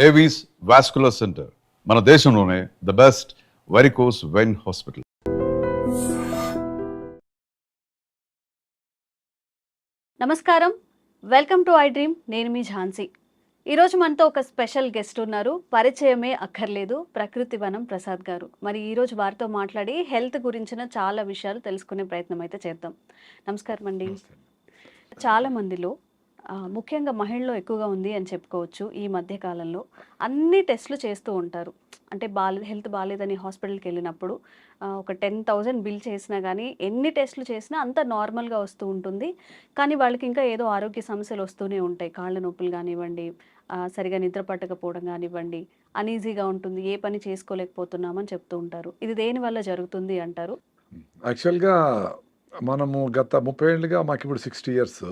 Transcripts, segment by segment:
Avis vascular centre మన దేశంలోనే the best varicose vein hospital. నమస్కారం, వెల్కమ్ టు ఐ డ్రీమ్. నేను మీ ఝాన్సీ. ఈరోజు మనతో ఒక స్పెషల్ గెస్ట్ ఉన్నారు. పరిచయమే అక్కర్లేదు, ప్రకృతి వనం ప్రసాద్ గారు. మరి ఈరోజు వారితో మాట్లాడి హెల్త్ గురించిన చాలా విషయాలు తెలుసుకునే ప్రయత్నం అయితే చేద్దాం. నమస్కారం అండి. చాలా మందిలో ముఖ్యంగా మహిళల్లో ఎక్కువగా ఉంది అని చెప్పుకోవచ్చు. ఈ మధ్య కాలంలో అన్ని టెస్టులు చేస్తూ ఉంటారు. అంటే హెల్త్ బాగాలేదని హాస్పిటల్కి వెళ్ళినప్పుడు ఒక 10,000 బిల్ చేసినా కానీ ఎన్ని టెస్టులు చేసినా అంత నార్మల్గా వస్తూ ఉంటుంది. కానీ వాళ్ళకి ఇంకా ఏదో ఆరోగ్య సమస్యలు వస్తూనే ఉంటాయి. కాళ్ళ నొప్పులు కానివ్వండి, సరిగా నిద్ర పట్టకపోవడం కానివ్వండి, అనీజీగా ఉంటుంది, ఏ పని చేసుకోలేకపోతున్నామని చెప్తూ ఉంటారు. ఇది దేనివల్ల జరుగుతుంది అంటారు? యాక్చువల్గా మనము గత 30 ఏళ్ళుగా మాకు ఇప్పుడు 60 ఇయర్స్.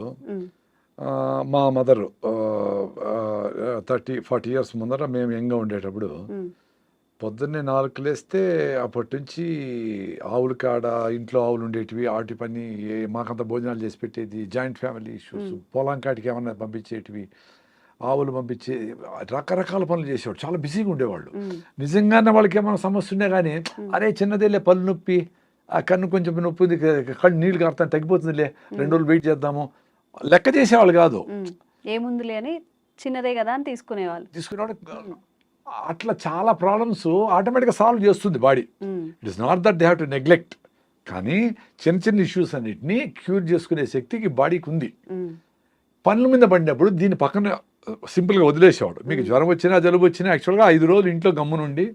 మా మదరు 30-40 ఇయర్స్ ముందర మేము యంగ్గా ఉండేటప్పుడు పొద్దున్నే 4కి లేస్తే అప్పటి నుంచి ఆవుల కాడ ఇంట్లో ఆవులు ఉండేటివి, వాటి పని మాకంత భోజనాలు చేసి పెట్టేది, జాయింట్ ఫ్యామిలీ ఇష్యూస్, పొలం కాటికి ఏమన్నా పంపించేటివి, ఆవులు పంపించే రకరకాల పనులు చేసేవాడు. చాలా బిజీగా ఉండేవాళ్ళు. నిజంగానే వాళ్ళకి ఏమైనా సమస్య ఉన్నా కానీ అరే చిన్నదేలే పళ్ళు నొప్పి, ఆ కన్ను కొంచెం నొప్పి ఉంది, కళ్ళు నీళ్ళు కారుతాను తగ్గిపోతుందిలే, 2 రోజులు వెయిట్ చేద్దాము, లెక్క చేసేవాళ్ళు కాదు. ఏముందిలే అని చిన్నదే కదా అని తీసుకునేవాళ్ళు. అట్లా చాలా ప్రాబ్లమ్స్ ఆటోమేటిక్గా సాల్వ్ చేస్తుంది body. It is not that they have to neglect. కానీ చిన్న చిన్న ఇష్యూస్ అన్నిటినీ క్యూర్ చేసుకునే శక్తికి బాడీకి ఉంది. పనుల మీద పడినప్పుడు దీని పక్కన సింపుల్గా వదిలేసేవాడు. మీకు జ్వరం వచ్చినా జలుబు వచ్చినా యాక్చువల్గా 5 రోజులు ఇంట్లో గమ్మునుండి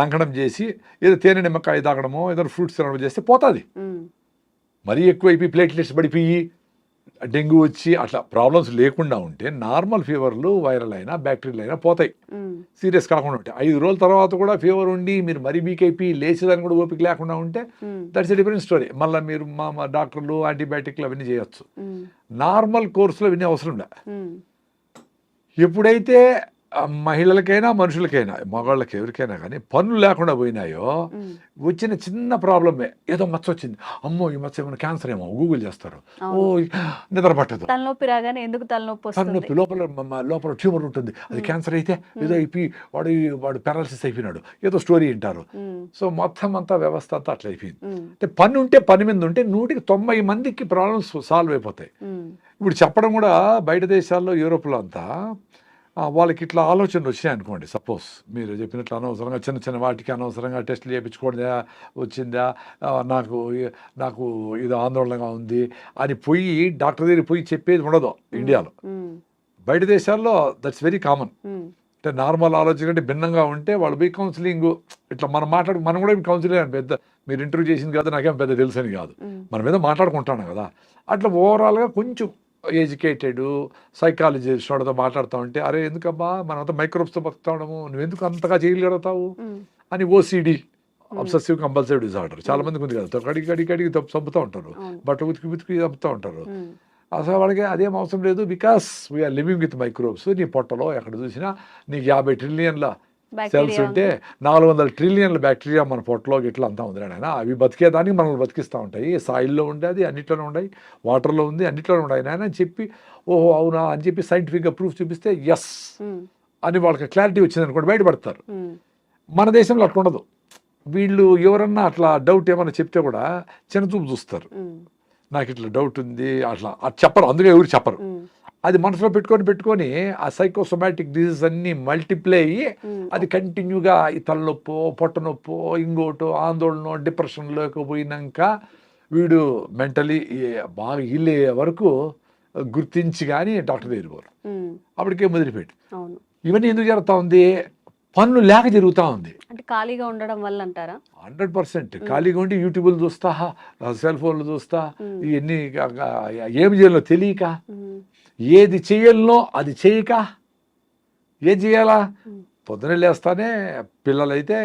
లంకడం చేసి ఏదో తేనె నిమ్మకాయ తాగడమో ఏదో ఫ్రూట్స్ తినడం చేస్తే పోతుంది. మరీ ఎక్కువైపోయి ప్లేట్లెట్స్ పడిపోయి డెంగ్యూ వచ్చి అట్లా ప్రాబ్లమ్స్ లేకుండా ఉంటే నార్మల్ ఫీవర్లు వైరల్ అయినా బ్యాక్టీరియల్ అయినా పోతాయి, సీరియస్ కాకుండా ఉంటాయి. 5 రోజుల తర్వాత కూడా ఫీవర్ ఉండి మీరు మరీ వీక్ అయిపోయి లేచేదాన్ని కూడా ఓపిక లేకుండా ఉంటే దట్స్ ఎ డిఫరెంట్ స్టోరీ. మళ్ళీ మీరు మా డాక్టర్లు యాంటీబయాటిక్లు అవన్నీ చేయొచ్చు. నార్మల్ కోర్సులో అవన్నీ అవసరం లే. ఎప్పుడైతే మహిళలకైనా మనుషులకైనా మగవాళ్ళకి ఎవరికైనా కానీ పనులు లేకుండా పోయినాయో వచ్చిన చిన్న ప్రాబ్లమే, ఏదో మచ్చ వచ్చింది, అమ్మో ఈ మచ్చ ఏమైనా క్యాన్సర్ ఏమో గూగుల్ చేస్తారు, ఓ నిద్ర పట్టదు, తలనొప్పి రాగానే ఎందుకు తలనొప్పి, లోపల ట్యూమర్ ఉంటుంది, అది క్యాన్సర్ అయితే ఏదో అయిపోయి వాడు పారాలసిస్ అయిపోయినాడు, ఏదో స్టోరీ వింటారు. సో మొత్తం అంతా వ్యవస్థ అంతా అట్లా అయిపోయింది. అంటే పని ఉంటే పని మీద ఉంటే 190 మందికి ప్రాబ్లమ్స్ సాల్వ్ అయిపోతాయి. ఇప్పుడు చెప్పడం కూడా బయట దేశాల్లో యూరోప్లో అంతా వాళ్ళకి ఇట్లా ఆలోచనలు వచ్చాయి అనుకోండి. సపోజ్ మీరు చెప్పినట్లు అనవసరంగా చిన్న చిన్న వాటికి అనవసరంగా టెస్టులు చేయించుకోవడం వచ్చిందా, నాకు ఇది ఆందోళనగా ఉంది అని పోయి డాక్టర్ దగ్గర పోయి చెప్పేది ఉండదు ఇండియాలో. బయట దేశాల్లో దట్స్ వెరీ కామన్. అంటే నార్మల్ ఆలోచన కంటే భిన్నంగా ఉంటే వాళ్ళు పోయి కౌన్సిలింగ్ ఇట్లా మనం కూడా కౌన్సిలింగ్ అని పెద్ద మీరు ఇంటర్వ్యూ చేసింది కదా నాకేం పెద్ద తెలుసు అని కాదు, మనం ఏదో మాట్లాడుకుంటాను కదా. అట్లా ఓవరాల్గా కొంచెం ఎడ్యుకేటెడ్ సైకాలజిస్ట్ వాడితో మాట్లాడుతూ ఉంటే అరే ఎందుకబ్బా మనంతా మైక్రోబ్స్తో బతుకుతా ఉండము, నువ్వెందుకు అంతగా చేయగలుగుతావు అని ఓసిడి అబ్సెసివ్ కంపల్సివ్ డిజార్డర్ చాలా మందికి ఉంది కదా, కడిగి చంపుతూ ఉంటారు, బట్ట ఉతికి చంపుతూ ఉంటారు. అసలు వాళ్ళకి అదేం అవసరం లేదు, because we are living with microbes. నీ పొట్టలో ఎక్కడ చూసినా నీకు 50 ట్రిలియన్ల సెల్స్ ఉంటే 400 ట్రిలియన్ల బ్యాక్టీరియా మన పొట్టలో గిట్లా అంతా ఉంది ఆయన. అవి బతికేదానికి మనల్ని బతికిస్తూ ఉంటాయి. సాయిల్లో ఉండేది అన్నిట్లోనే ఉన్నాయి, వాటర్లో ఉంది అన్నిట్లోనే ఉన్నాయి నాయన అని చెప్పి ఓహో అవునా అని చెప్పి సైంటిఫిక్గా ప్రూఫ్ చూపిస్తే ఎస్ అని వాళ్ళకి క్లారిటీ వచ్చింది అనుకోండి, బయటపడతారు. మన దేశంలో అట్లా ఉండదు. వీళ్ళు ఎవరన్నా అట్లా డౌట్ ఏమన్నా చెప్తే కూడా చిన్న చూపు చూస్తారు. నాకు ఇట్లా డౌట్ ఉంది అట్లా చెప్పరు, అందుకే ఎవరు చెప్పరు. అది మనసులో పెట్టుకొని ఆ సైకోసోమాటిక్ డిసీజ్ అన్ని మల్టిప్లై అయ్యి అది కంటిన్యూగా ఈ తలనొప్పో పొట్ట నొప్పో ఇంకోటో ఆందోళన డిప్రెషన్లోకి పోయినాక వీడు మెంటలీ బాగా ఇల్లే వరకు గుర్తించి కానీ డాక్టర్ దగ్గర పోరు, అప్పటికే మొదలుపెట్టి. ఇవన్నీ ఎందుకు జరుగుతూ ఉంది? పనులు లేక జరుగుతూ ఉంది. అంటే ఖాళీగా ఉండడం వల్ల అంటారా? 100% ఖాళీగా ఉండి యూట్యూబ్లు చూస్తా, సెల్ ఫోన్లు చూస్తా, ఇవన్నీ ఏమి చేయాలో తెలియక, ఏది చేయాలనో అది చేయక, ఏది చేయాలా పొద్దున లేస్తానే పిల్లలైతే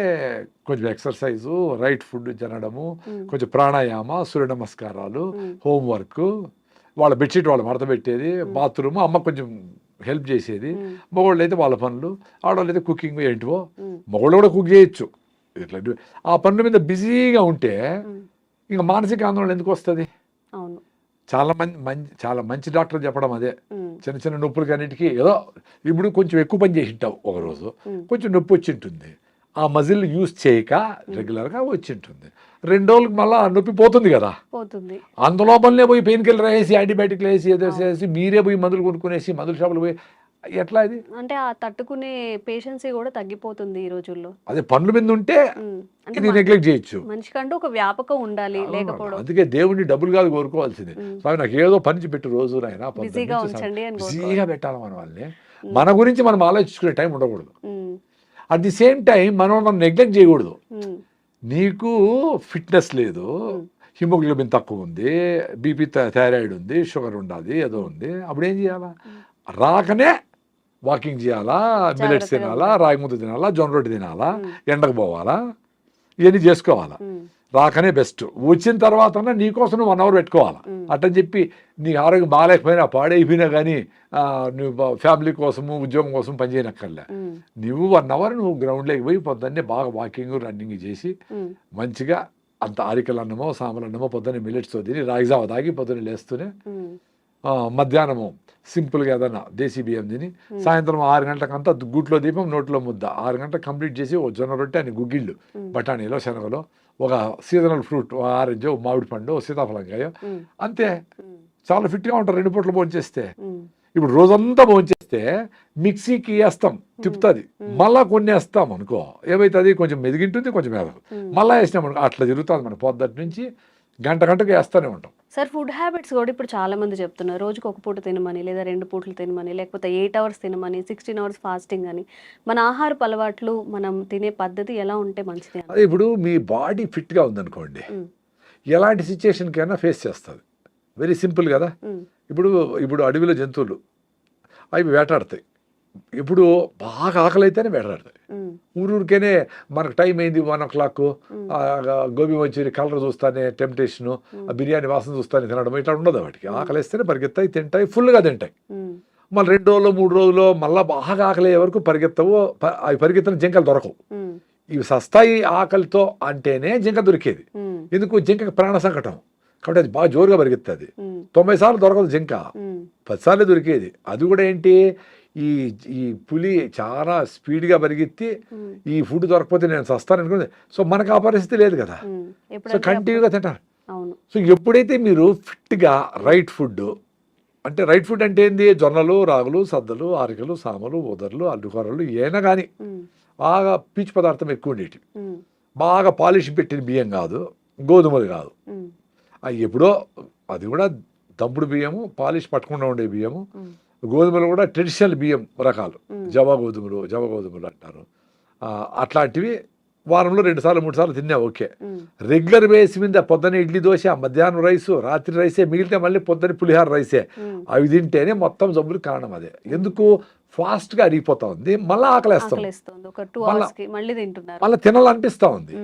కొంచెం ఎక్సర్సైజు, రైట్ ఫుడ్ తినడము, కొంచెం ప్రాణాయామ, సూర్య నమస్కారాలు, హోంవర్క్, వాళ్ళ బెడ్షీట్ వాళ్ళు మడత పెట్టేది, బాత్రూమ్ అమ్మ కొంచెం హెల్ప్ చేసేది, మగవాళ్ళు అయితే వాళ్ళ పనులు, ఆడవాళ్ళు అయితే కుకింగ్ ఏంటివో, మగవాళ్ళు కూడా కుక్ చేయొచ్చు. ఇట్లా ఆ పనుల మీద బిజీగా ఉంటే ఇంకా మానసిక ఆందోళన ఎందుకు వస్తుంది? చాలా మంచి డాక్టర్ చెప్పడం అదే. ఉమ్, చిన్న చిన్న నొప్పులకి అన్నిటికీ ఏదో ఇప్పుడు కొంచెం ఎక్కువ పని చేసి ఉంటావు ఒకరోజు, కొంచెం నొప్పి వచ్చి ఉంటుంది, ఆ మజిల్ యూజ్ చేయక రెగ్యులర్గా వచ్చి ఉంటుంది. 2 రోజులకు మళ్ళీ ఆ నొప్పి పోతుంది కదా, పోతుంది. అందులోపలనే పోయి పెయిన్ కిల్లర్ వేసి యాంటీబయాటిక్లు వేసి ఏదో వేసి మీరే పోయి మందులు కొనుక్కునేసి మందుల షాపులు పోయి ఎట్లా ఇది? అంటే ఆ తట్టుకునే పేషెన్సీ కూడా తగ్గిపోతుంది ఈ రోజుల్లో. అదే పనుల మీద ఉంటే అంటే ఇది నెగ్లెక్ట్ చేయొచ్చు. మనిషికంటూ ఒక వ్యాపకం ఉండాలి, లేకపోవడం అందుకే దేవుడిని డబ్బులు కాదు కోరుకోవాల్సింది. స్వామి నాకు ఏదో పని పెట్టు రోజు నాయన, బిజీగా ఉంచండి అని బిజీగా పెట్టాలి మన వాళ్ళని. మన గురించి మనం ఆలోచించుకునే టైం ఉండకూడదు. ఉమ్, అట్ ది సేమ్ టైం మనం నెగ్లెక్ట్ చేయకూడదు. ఉమ్, నీకు ఫిట్నెస్ లేదు, హిమోగ్లోబిన్ తక్కువ ఉంది, బీపీ థైరాయిడ్ ఉంది, షుగర్ ఉండాలి, ఏదో ఉంది, అప్పుడు ఏం చేయాలా? రాకనే వాకింగ్ చేయాలా, మిల్లెట్స్ తినాలా, రాగి ముద్ద తినాలా, జొన్న రొట్టె తినాలా, ఎండకు పోవాలా, ఇవన్నీ చేసుకోవాలా. రాకనే బెస్ట్. వచ్చిన తర్వాత నీకోసం నువ్వు 1 అవర్ పెట్టుకోవాలా. అట్టని చెప్పి నీ ఆరోగ్యం బాగాలేకపోయినా పాడైపోయినా కానీ నువ్వు ఫ్యామిలీ కోసము ఉద్యోగం కోసం పనిచేయనక్కర్లే. నువ్వు 1 అవర్ నువ్వు గ్రౌండ్లోకి పోయి పొద్దున్నే బాగా వాకింగ్ రన్నింగ్ చేసి మంచిగా అంత ఆరికలు అన్నమో సాంబార్ అన్నమో పొద్దున్నే మిల్లెట్స్తో తిని రాగి జావ తాగి పొద్దున్నే లేస్తూనే మధ్యాహ్నము సింపుల్గా ఏదన్నా దేశీ బియ్యం తిని సాయంత్రం 6 గంటలకంతా గుట్లో దీపం నోట్లో ముద్ద, 6 గంటలకు కంప్లీట్ చేసి ఒక జొన్న రొట్టె అని గుగ్గిళ్ళు, బఠానీలో శనగలో, ఒక సీజనల్ ఫ్రూట్, ఆరెంజ్, మామిడి పండు, సీతాఫలంకాయ, అంతే. చాలా ఫిట్గా ఉంటారు 2 పూటలు భోంచేస్తే. ఇప్పుడు రోజంతా భోంచేస్తే మిక్సీకి వేస్తాం, తిప్పుతుంది, మళ్ళా కొన్ని వేస్తాం అనుకో, ఏమవుతుంది? కొంచెం మెదిగింటుంది, కొంచెం మెదగు, మళ్ళీ వేసినాం అనుకో, అట్లా జరుగుతుంది. మన పొద్దుటి నుంచి గంటకు వేస్తూనే ఉంటాం. సార్ ఫుడ్ హ్యాబిట్స్ కూడా ఇప్పుడు చాలా మంది చెప్తున్నారు, రోజుకి 1 పూట తినమని, లేదా 2 పూటలు తినమని, లేకపోతే 8 అవర్స్ తినమని, 16 అవర్స్ ఫాస్టింగ్ అని. మన ఆహారపు అలవాట్లు, మనం తినే పద్ధతి ఎలా ఉంటే మంచిది? అదే ఇప్పుడు మీ బాడీ ఫిట్గా ఉందనుకోండి, ఎలాంటి సిచ్యుయేషన్కైనా ఫేస్ చేస్తుంది. వెరీ సింపుల్ కదా. ఇప్పుడు అడవిలో జంతువులు అవి వేటాడతాయి. ఇప్పుడు బాగా ఆకలి అయితేనే వేటాడతాయి. ఊరికేనే మనకు టైం అయింది 1 o'clock, గోబీ మంచూరి కలర్ చూస్తానే టెంప్టేషను, బిర్యానీ వాసన చూస్తానే తినడం, ఇట్లా ఉండదు. వాటికి ఆకలి వేస్తేనే పరిగెత్తాయి, తింటాయి, ఫుల్గా తింటాయి. మళ్ళీ 2 రోజులు 3 రోజులు మళ్ళీ బాగా ఆకలి అయ్యే వరకు పరిగెత్తవు. అవి పరిగెత్తిన జింకలు దొరకవు. ఇవి సస్తాయి ఆకలితో అంటేనే జింక దొరికేది. ఎందుకు? జింకకి ప్రాణ సంకటం కాబట్టి అది బాగా జోరుగా పరిగెత్తుంది. 90 సార్లు దొరకదు జింక, 10 సార్లు దొరికేది. అది కూడా ఏంటి, ఈ పులి చాలా స్పీడ్గా పరిగెత్తి ఈ ఫుడ్ దొరకపోతే నేను సస్తాను అనుకుంది. సో మనకు ఆ పరిస్థితి లేదు కదా, సో కంటిన్యూగా తింటారు. సో ఎప్పుడైతే మీరు ఫిట్గా రైట్ ఫుడ్ అంటే ఏంది? జొన్నలు, రాగులు, సద్దలు, ఆరికలు, సామలు, ఉదర్లు, అల్లుకూరలు, ఏనా కానీ బాగా పీచు పదార్థం ఎక్కువ ఉండేటివి, బాగా పాలిష్ పెట్టిన బియ్యం కాదు, గోధుమలు కాదు. ఎప్పుడో అది కూడా దంపుడు బియ్యము, పాలిష్ పట్టకుండా ఉండే బియ్యము. గోధుమలు కూడా ట్రెడిషనల్ బియ్యం రకాలు, జవ గోధుమలు అంటారు. అట్లాంటివి వారంలో 2 సార్లు 3 సార్లు తిన్నా ఓకే. రెగ్యులర్ బేస్ మీద పొద్దున్న ఇడ్లీ దోశ, మధ్యాహ్నం రైసు, రాత్రి రైసే, మిగిలితే మళ్ళీ పొద్దున్న పులిహార రైసే, అవి తింటేనే మొత్తం జబ్బులు కారణం. అదే ఎందుకు? ఫాస్ట్గా అరిగిపోతా ఉంది, మళ్ళీ ఆకలేస్తాం, మళ్ళీ తినాలనిపిస్తూ ఉంది.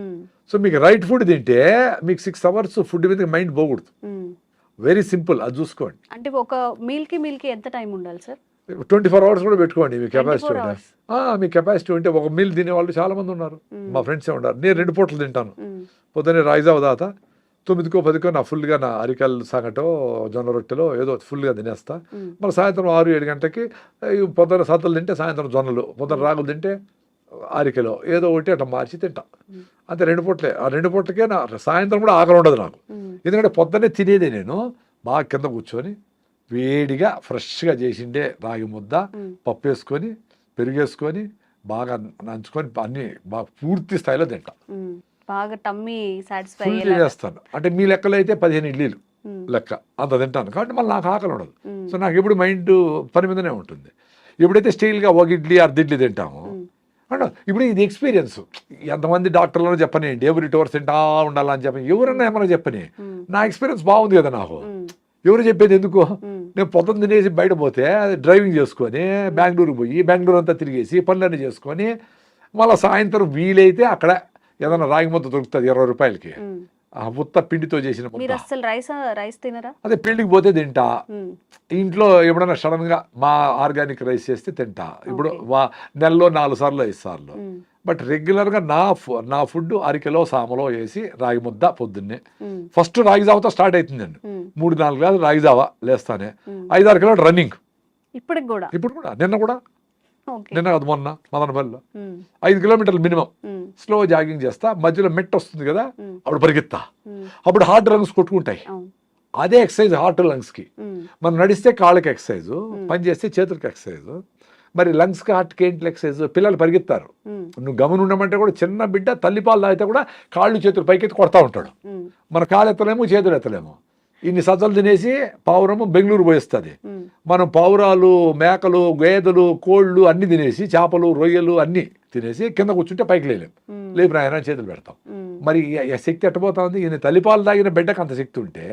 సో మీకు రైట్ ఫుడ్ తింటే మీకు 6 అవర్స్ ఫుడ్ మీద మైండ్ పోకూడదు. వెరీ సింపుల్, అది చూసుకోండి. అంటే ఒక మీల్కి ఎంత టైం ఉండాలి సార్? 24 అవర్స్ కూడా పెట్టుకోండి మీ కెపాసిటీ ఉంటే. మీ కెపాసిటీ ఉంటే ఒక మీల్ తినేవాళ్ళు చాలా మంది ఉన్నారు, మా ఫ్రెండ్సే ఉన్నారు. నేను 2 పూటలు తింటాను. పొద్దున్నే రాయిజావ దాత 9కో 10కో నా ఫుల్గా నా అరికల్ సంగటో జొన్న రొట్టెలో ఏదో ఫుల్గా తినేస్తా. మళ్ళీ సాయంత్రం 6-7 గంటలకి పొద్దున్న సద్దలు తింటే సాయంత్రం జొన్నలు, పొద్దున్న రాగులు తింటే అరికెలో ఏదో ఒకటి అట్లా మార్చి తింటా. అంతే 2 పూటలే. ఆ 2 పూటలకే నా సాయంత్రం కూడా ఆకలి ఉండదు నాకు. ఎందుకంటే పొద్దున్నే తినేది నేను బాగా కింద కూర్చొని వేడిగా ఫ్రెష్గా చేసిండే రాగి ముద్ద, పప్పు వేసుకొని, పెరుగేసుకొని, బాగా నంచుకొని అన్ని బాగా పూర్తి స్థాయిలో తింటా. బాగా టమ్మీ సాటిస్ఫై చేస్తాను. అంటే మీ లెక్కలో అయితే 15 ఇడ్లీలు లెక్క అంత తింటాను. కాబట్టి మళ్ళీ నాకు ఆకలి ఉండదు. సో నాకు ఎప్పుడు మైండ్ పని మీదనే ఉంటుంది. ఎప్పుడైతే స్టీల్గా 1 ఇడ్లీ 1/2 ఇడ్లీ తింటాము అంటే ఇప్పుడు ఇది ఎక్స్పీరియన్స్. ఎంతమంది డాక్టర్లను చెప్పని ఎవ్రీ 2 hours తింటా ఉండాలని చెప్పని ఎవరన్నా ఏమన్నా చెప్పని, నా ఎక్స్పీరియన్స్ బాగుంది కదా నాకు. ఎవరు చెప్పేది ఎందుకు? నేను పొద్దున్న తినేసి బయట పోతే డ్రైవింగ్ చేసుకొని బెంగళూరుకి పోయి బెంగళూరు అంతా తిరిగేసి పనులన్నీ చేసుకొని మళ్ళీ సాయంత్రం వీలైతే అక్కడ ఏదైనా రాగి ముద్ద దొరుకుతుంది 20 రూపాయలకి, ఆ ఉత్త పిండితో చేసిన రైస్ తినరా? అదే పెళ్లికి పోతే తింటా. ఇంట్లో ఎప్పుడైనా సడన్ గా మా ఆర్గానిక్ రైస్ చేస్తే తింటా. ఇప్పుడు నెలలో 4 సార్లు 5 సార్లు బట్ రెగ్యులర్గా నా ఫుడ్ అరకిలో సామలో వేసి రాగి ముద్ద పొద్దున్నే. ఫస్ట్ రాగి జావతో స్టార్ట్ అవుతుందండి. 3-4 గ్లాసులు రాగి జావా లేస్తానే. 5-6 కిలోమీటర్ రన్నింగ్ ఇప్పుడు కూడా నిన్న కాదు మొన్న మదనపల్లిలో 5 కిలోమీటర్లు మినిమం స్లో జాగింగ్ చేస్తా. మధ్యలో మెట్ వస్తుంది కదా, అప్పుడు పరిగెత్తా. అప్పుడు హార్ట్ లంగ్స్ కొట్టుకుంటాయి. అదే ఎక్సర్సైజ్ హార్ట్ లంగ్స్కి. మనం నడిస్తే కాళ్ళకి ఎక్సర్సైజ్, పని చేస్తే చేతులకి ఎక్సర్సైజ్. మరి లంగ్స్కి హార్ట్కి ఏంటి ఎక్సర్సైజ్? పిల్లలు పరిగెత్తారు, నువ్వు గమని ఉండమంటే కూడా చిన్న బిడ్డ తల్లిపాలు తాగితే కూడా కాళ్ళు చేతులు పైకెత్తి కొడతా ఉంటాడు. మన కాళ్ళు ఎత్తలేము, చేతులు ఎత్తలేము. ఇన్ని సజ్జలు తినేసి పావురము బెంగళూరు పోయిస్తుంది. మనం పావురాలు, మేకలు, గేదెలు, కోళ్ళు అన్ని తినేసి, చేపలు, రొయ్యలు అన్ని తినేసి కింద కూర్చుంటే పైకి లేలేము. లేపు నాయన చేతులు పెడతాం. మరి శక్తి ఎట్టబోతా ఉంది. ఈయన తల్లిపాలు తాగిన బిడ్డకు అంత శక్తి ఉంటే,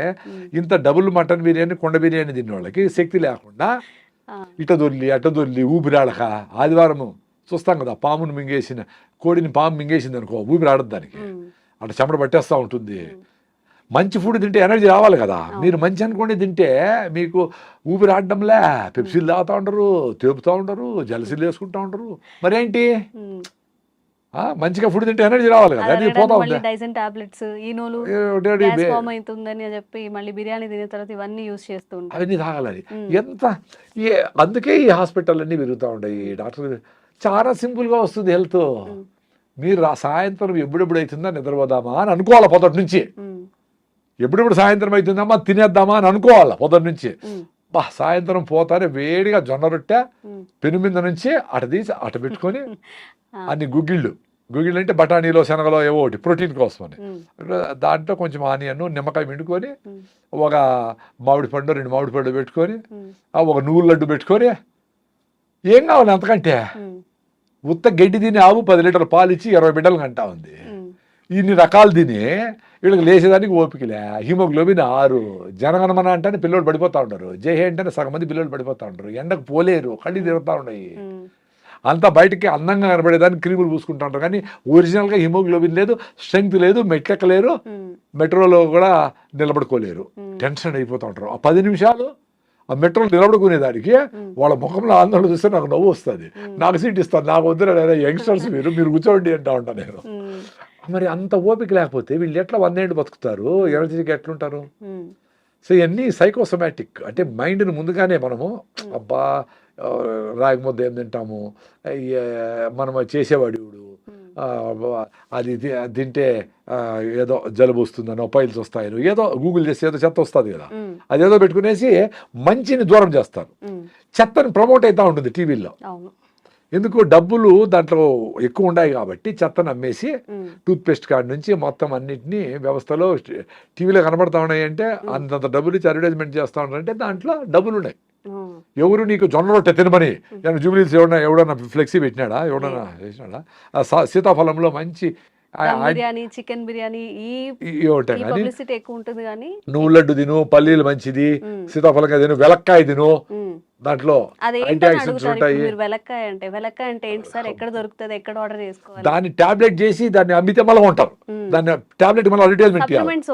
ఇంత డబుల్ మటన్ బిర్యానీ, కొండ బిర్యానీ తిన్న వాళ్ళకి శక్తి లేకుండా ఇట దొర్లి ఊపిరాడక, ఆదివారం చూస్తాం కదా, పామును మింగేసిన కోడిని పాము మింగేసింది అనుకో, ఊపిరాడదు దానికి, అట్లా చెమట పట్టేస్తూ ఉంటుంది. మంచి ఫుడ్ తింటే ఎనర్జీ రావాలి కదా. మీరు మంచి అనుకోండి తింటే మీకు ఊపిరాడడంలే, పెప్సీలు తాగుతూ ఉంటారు, తేపుతూ ఉంటారు, జలసీలు వేసుకుంటూ ఉంటారు. మరేంటి, మంచిగా ఫుడ్ తింటే ఎనర్జీ రావాలి కదా. అది పోతా ఉంది. అవన్నీ తాగాలి. ఎంత అందుకే ఈ హాస్పిటల్ అన్నీ పెరుగుతూ ఉంటాయి. డాక్టర్ చాలా సింపుల్గా వస్తుంది హెల్త్. మీరు సాయంత్రం ఎప్పుడెప్పుడు అవుతుందా నిద్రపోదామా అని అనుకోవాలి పొద్దుటి నుంచి. ఎప్పుడెప్పుడు సాయంత్రం అవుతుందమ్మా తినేద్దామా అని అనుకోవాలి పొద్దుటి నుంచి. సాయంత్రం పోతానే వేడిగా జొన్న రొట్టె పెను మీద నుంచి అట తీసి అట పెట్టుకొని అన్ని గుగ్గిళ్ళు అంటే బఠానీలో, శనగలో ఏవో ఒకటి ప్రోటీన్ కోసమని, దాంట్లో కొంచెం ఆనియన్, నిమ్మకాయ పిండుకొని, ఒక మామిడి పండు, 2 మామిడి పండు పెట్టుకొని, ఒక నువ్వుల లడ్డు పెట్టుకొని, ఏం కావాలి అంతకంటే. ఉత్త గడ్డి తిని ఆవు 10 లీటర్ల పాలు ఇచ్చి 20 బిడ్డలు కంటా ఉంది. ఇన్ని రకాలు తిని వీళ్ళకి లేచేదానికి ఓపికలే. హిమోగ్లోబిన్ 6. జనగణమన అంటే పిల్లలు పడిపోతూ ఉంటారు. జేహే అంటే సగం మంది పిల్లలు పడిపోతూ ఉంటారు. ఎండకు పోలేరు, కళ్ళు తిరుగుతూ ఉన్నాయి. అంతా బయటకి అందంగా కనబడేదానికి క్రీములు పూసుకుంటూ ఉంటారు. కానీ ఒరిజినల్గా హిమోగ్లోబిన్ లేదు, స్ట్రెంగ్త్ లేదు, మెట్లెక్కలేరు, మెట్రోలో కూడా నిలబడుకోలేరు. టెన్షన్ అయిపోతూ ఉంటారు. ఆ 10 నిమిషాలు ఆ మెట్రోలో నిలబడుకునేదానికి వాళ్ళ ముఖంలో ఆందోళన చూస్తే నాకు నవ్వు వస్తుంది. నాకు సీట్ ఇస్తాను, నాకు వద్దు, యంగ్స్టర్స్ మీరు కూర్చోండి అంటా ఉంటాను నేను. మరి అంత ఓపిక లేకపోతే వీళ్ళు ఎట్లా 100 ఏళ్ళు బతుకుతారు? ఎనర్జీకి ఎట్లుంటారు? సో ఇవన్నీ సైకోసోమాటిక్. అంటే మైండ్ని ముందుగానే మనము అబ్బా రాగి ముద్ద ఏం తింటాము, మనం చేసేవాడు అది తింటే ఏదో జలుబు వస్తుందనో, పైల్స్ వస్తాయనో, ఏదో గూగుల్ చేసి ఏదో చెత్త వస్తుంది కదా, అదేదో పెట్టుకునేసి మంచిని దూరం చేస్తారు. చెత్తని ప్రమోట్ అవుతూ ఉంటుంది టీవీల్లో. ఎందుకు? డబ్బులు దాంట్లో ఎక్కువ ఉన్నాయి కాబట్టి చెత్తను అమ్మేసి టూత్పేస్ట్ కాడి నుంచి మొత్తం అన్నింటినీ వ్యవస్థలో టీవీలో కనబడతా ఉన్నాయి. అంటే అంతంత డబ్బులు ఇచ్చి అడ్వర్టైజ్మెంట్ చేస్తూ ఉన్నారంటే దాంట్లో డబ్బులు ఉన్నాయి. ఎవరు నీకు జొన్న రొట్టె తినమని జూబిలీస్ ఎవడన్నా ఫ్లెక్సీ పెట్టినాడా? ఎవడన్నా చేసినాడా? సీతాఫలంలో మంచి చికెన్ బిర్యానీ ఎక్కువ ఉంటుంది కానీ నువ్వు లడ్డు తిను, పల్లీలు మంచిది, సీతాఫలంగా తిను, వెలక్కాయ తిను, దాంట్లో యాంటీ ఆక్సిడెంట్స్ ఉంటాయి. వెలక్కాయ అంటే ఏంటి సార్? ఎక్కడ దొరుకుతుంది? ఎక్కడ ఆర్డర్ చేసుకోవాలి? దాన్ని టాబ్లెట్ చేసి దాన్ని అమ్మితే మళ్ళీ ఉంటారు. దాన్ని టాబ్లెట్ మళ్ళీ అడ్వర్టైజ్మెంట్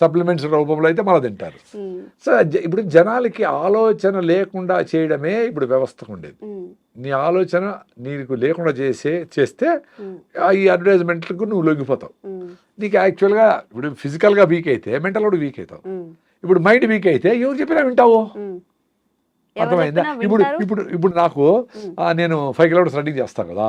సప్లిమెంట్స్ రూపంలో అయితే మళ్ళీ తింటారు. సో ఇప్పుడు జనాలకి ఆలోచన లేకుండా చేయడమే ఇప్పుడు వ్యవస్థకు ఉండేది. నీ ఆలోచన నీకు లేకుండా చేస్తే ఈ అడ్వర్టైజ్మెంట్లకు నువ్వు లొంగిపోతావు. నీకు యాక్చువల్గా ఇప్పుడు ఫిజికల్గా వీక్ అయితే మెంటల్ కూడా వీక్ అవుతావు. ఇప్పుడు మైండ్ వీక్ అయితే ఎవరు చెప్పినా వింటావు. అర్థమైందా? ఇప్పుడు నాకు నేను 5 కిలోమీటర్స్ రన్నింగ్ చేస్తాను కదా,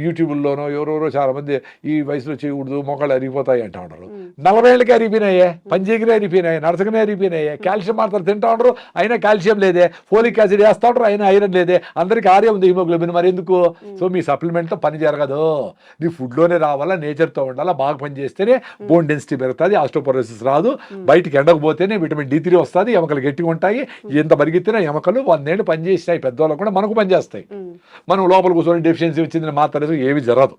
యూట్యూబ్లోనో ఎవరెవరో చాలా మంది ఈ వయసులో చేయకూడదు, మొక్కలు అరిగిపోతాయి అంటా ఉంటారు. 40 ఏళ్ళకి అరిగిపోయినాయే, పంజేగిరి అరిగిపోయినాయి, నడసకనే అరిగిపోయినాయి, కాల్షియం మాత్రం తింటా ఉండరు, అయినా కాల్షియం లేదే, ఫోలిక్ యాసిడ్ వేస్తా ఉంటారు, అయినా ఐరన్ లేదే, అందరికి ఆర్యం ఉంది హిమోగ్లోబిన్, మరి ఎందుకు? సో మీ సప్లిమెంట్తో పని జరగదు. నీ ఫుడ్లోనే రావాలా, నేచర్తో ఉండాలా, బాగా పని చేస్తేనే బోన్ డెన్సిటీ పెరుగుతుంది, ఆస్టోపోరోసిస్ రాదు, బయటికి ఎండకపోతేనే విటమిన్ D3 వస్తుంది, ఎముకలు గట్టిగా ఉంటాయి. ఎంత పరిగెత్తిన ఎముకలు 100 ఏళ్ళు పనిచేసినాయి, పెద్దవాళ్ళకు కూడా మనకు పనిచేస్తాయి. మనం లోపల కూర్చొని డెఫిషియన్సీ వచ్చిందని మాత్రం ఏమి జరగదు.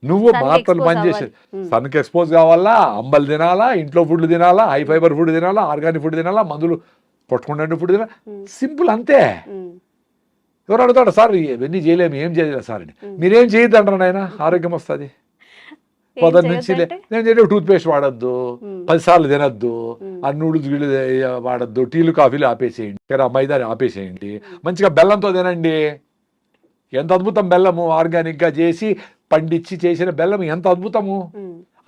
నువ్వు మాత్రలు పనిచేసి సన్కి ఎక్స్పోజ్ కావాలా, అంబలు తినాలా, ఇంట్లో ఫుడ్లు తినాలా, హై ఫైబర్ ఫుడ్ తినాలా, ఆర్గానిక్ ఫుడ్ తినాలా, మందులు కొట్టుకుంటే ఫుడ్ తినాలా. సింపుల్ అంతే. ఎవరు అడుగుతాడు సార్ ఇవన్నీ చేయలేము, ఏం చేయలేదు సార్ అని. మీరేం చేయొద్దు అంటారు ఆయన, ఆరోగ్యం వస్తుంది. పొద్దున్న నుంచి నేను టూత్ పేస్ట్ వాడద్దు, 10 సార్లు తినద్దు, ఆ నూడిల్స్ గిళ్ళు వాడద్దు, టీలు కాఫీలు ఆపేసేయండి, మైదా ఆపేసేయండి, మంచిగా బెల్లంతో తినండి. ఎంత అద్భుతం బెల్లము, ఆర్గానిక్గా చేసి పండించి చేసిన బెల్లం ఎంత అద్భుతము.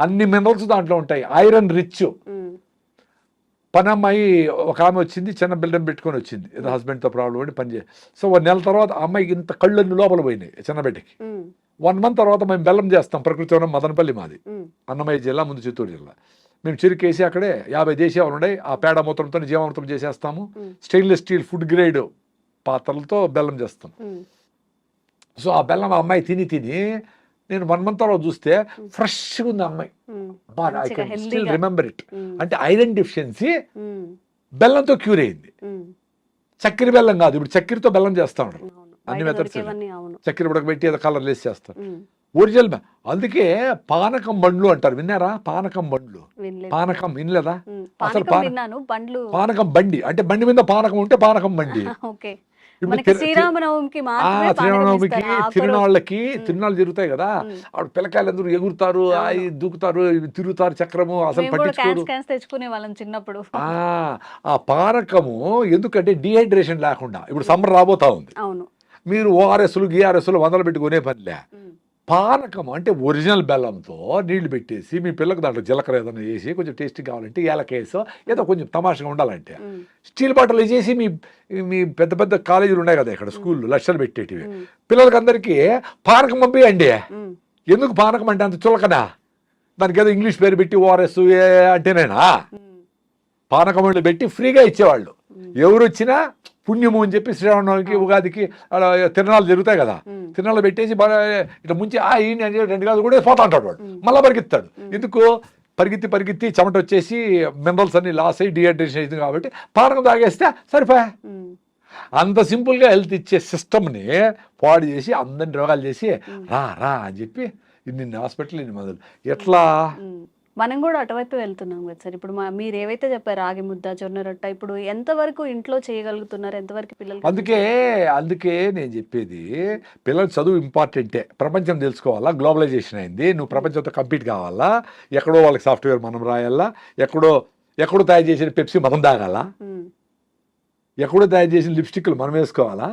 అన్ని మినరల్స్ దాంట్లో ఉంటాయి, ఐరన్ రిచ్. పనమ్మాయి ఒక ఆమె వచ్చింది, చిన్న బిల్డర్ పెట్టుకొని వచ్చింది, ఏదో హస్బెండ్తో ప్రాబ్లం అని పనిచేసి. సో 1 నెల తర్వాత ఆ అమ్మాయికి ఇంత కళ్ళన్ని లోపల పోయినాయి చిన్న బిడ్డకి. 1 మంత్ తర్వాత మేము బెల్లం చేస్తాం, ప్రకృతి వనం మదనపల్లి మాది, అన్నమయ్య జిల్లా, ముందు చిత్తూరు జిల్లా. మేము చిరుకేసి అక్కడే 50 దేశీయాలు ఉన్నాయి, ఆ పేడ మూత్రంతో జీవామృతం చేసేస్తాము. స్టెయిన్లెస్ స్టీల్ ఫుడ్ గ్రేడ్ పాత్రలతో బెల్లం చేస్తాం. సో ఆ బెల్లం ఆ అమ్మాయి తిని నేను 1 మంత్ తర్వాత చూస్తే ఫ్రెష్గా ఉంది ఆ అమ్మాయి. I can still remember it. అంటే ఐరన్ డెఫిషియన్సీ బెల్లంతో క్యూర్ అయింది. చక్కెర బెల్లం కాదు, ఇప్పుడు చక్కెరతో బెల్లం చేస్తా ఉంటారు అన్ని మెథడ్స్. చక్కెర ఉడకబెట్టి ఏదో కలర్ లేసి చేస్తారు. ఒరిజినల్ అందుకే పానకం బండ్లు అంటారు, విన్నారా? పానకం బండ్లు, పానకం వినలేదా? అసలు పానకం బండి అంటే బండి మీద పానకం ఉంటే పానకం బండి. శ్రీరామనవమికి తిరునాళ్ళకి జరుగుతాయి కదా, ఆవిడ పిల్లకాయలు అందరూ ఎగురుతారు, దూకుతారు, తిరుగుతారు చక్రము, అసలు పట్టించుకోరు. తెచ్చుకునే వాళ్ళం చిన్నప్పుడు. ఆ పానకము ఎందుకంటే డిహైడ్రేషన్ లేకుండా, ఇప్పుడు సమ్మర్ రాబోతా ఉంది, మీరు ఓఆర్ఎస్లు గిఆర్ఎస్లు 100 పెట్టుకునే పనిలే. పానకం అంటే ఒరిజినల్ బెల్లంతో నీళ్లు పెట్టేసి మీ పిల్లలకు దాంట్లో జీలకర్ర ఏదైనా వేసి కొంచెం టేస్టీ కావాలంటే ఏలకేసో ఏదో కొంచెం తమాషగా ఉండాలంటే స్టీల్ బాటిల్ వేసేసి మీ పెద్ద పెద్ద కాలేజీలు ఉన్నాయి కదా ఇక్కడ, స్కూళ్ళు లక్షలు పెట్టేటివి, పిల్లలకి అందరికీ పానకం పంపియండి. ఎందుకు పానకం అంటే అంత చులకనా? దానికి ఏదో ఇంగ్లీష్ పేరు పెట్టి ఓఆర్ఎస్ అంటేనేనా? పానకం పెట్టి ఫ్రీగా ఇచ్చేవాళ్ళు. ఎవరు వచ్చినా పుణ్యము అని చెప్పి శ్రీరామనవమికి ఉగాదికి తిరణాలు జరుగుతాయి కదా, తిరణాలు పెట్టేసి ఇట్లా ముంచి ఈయన 2 గాజులు కూడా పోతా ఉంటాడు వాడు, మళ్ళీ పరిగెత్తాడు. ఎందుకు? పరిగెత్తి చెమట వచ్చేసి మినరల్స్ అన్ని లాస్ అయ్యి డిహైడ్రేషన్ అవుతుంది కాబట్టి పానకం తాగేస్తే సరిపోయా. అంత సింపుల్గా హెల్త్ ఇచ్చే సిస్టమ్ని పాడు చేసి అందరిని రోగాలు చేసి రా అని చెప్పి ఇన్ని హాస్పిటల్ ఇన్ని మందులు. ఎట్లా? మనం కూడా అటువైపు వెళ్తున్నాం కదా సార్. ఇప్పుడు మీరు ఏవైతే చెప్పారు రాగి ముద్ద, జొన్న రొట్ట, ఇప్పుడు ఎంతవరకు ఇంట్లో చేయగలుగుతున్నారు, ఎంతవరకు పిల్లలు? అందుకే నేను చెప్పేది, పిల్లలు చదువు ఇంపార్టెంటే, ప్రపంచం తెలుసుకోవాలా, గ్లోబలైజేషన్ అయింది, నువ్వు ప్రపంచంతో కంపీట్ కావాలా, ఎక్కడో వాళ్ళకి సాఫ్ట్వేర్ మనం రాయాలా, ఎక్కడో తయారు చేసిన పెప్సీ మనం తాగాల, ఎక్కడో తయారు చేసిన లిప్స్టిక్లు మనం వేసుకోవాలా,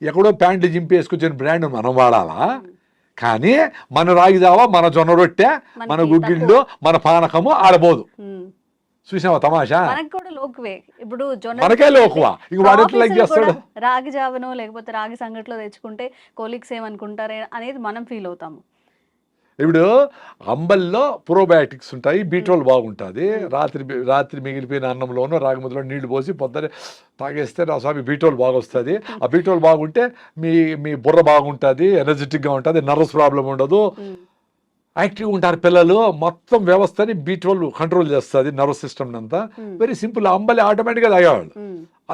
ఎక్కడో ప్యాంట్లు జింపి వేసుకొచ్చిన బ్రాండ్ మనం వాడాలా. కానీ మన రాగి జావా, మన జొన్న రొట్టె, మన గుగ్గిళ్ళు, మన పానకము ఆడబోదు. చూసావా తమాషా? ఇప్పుడు మనకే లోకువా, ఇంక వాడు ఎట్లా లైక్ చేస్తాడు? రాగి జావనో లేకపోతే రాగి సంగట్లో తెచ్చుకుంటే కొలీగ్స్ ఏమనుకుంటారే అనేది మనం ఫీల్ అవుతాము. ఇప్పుడు అంబల్లో ప్రోబయాటిక్స్ ఉంటాయి, బీట్రోల్ బాగుంటుంది. రాత్రి మిగిలిపోయిన అన్నంలోనూ రాగి ముద్దలో నీళ్లు పోసి పొద్దునే తాగేస్తే నా స్వామి బీట్రోల్ బాగా వస్తుంది. ఆ బీట్రోల్ బాగుంటే మీ బుర్ర బాగుంటుంది, ఎనర్జెటిక్గా ఉంటుంది, నర్వస్ ప్రాబ్లం ఉండదు, యాక్టివ్గా ఉంటారు పిల్లలు. మొత్తం వ్యవస్థని బీట్రోల్ కంట్రోల్ చేస్తుంది, నర్వస్ సిస్టమ్ అంతా. Very simple. అంబలి ఆటోమేటిక్గా తాగేవాళ్ళు,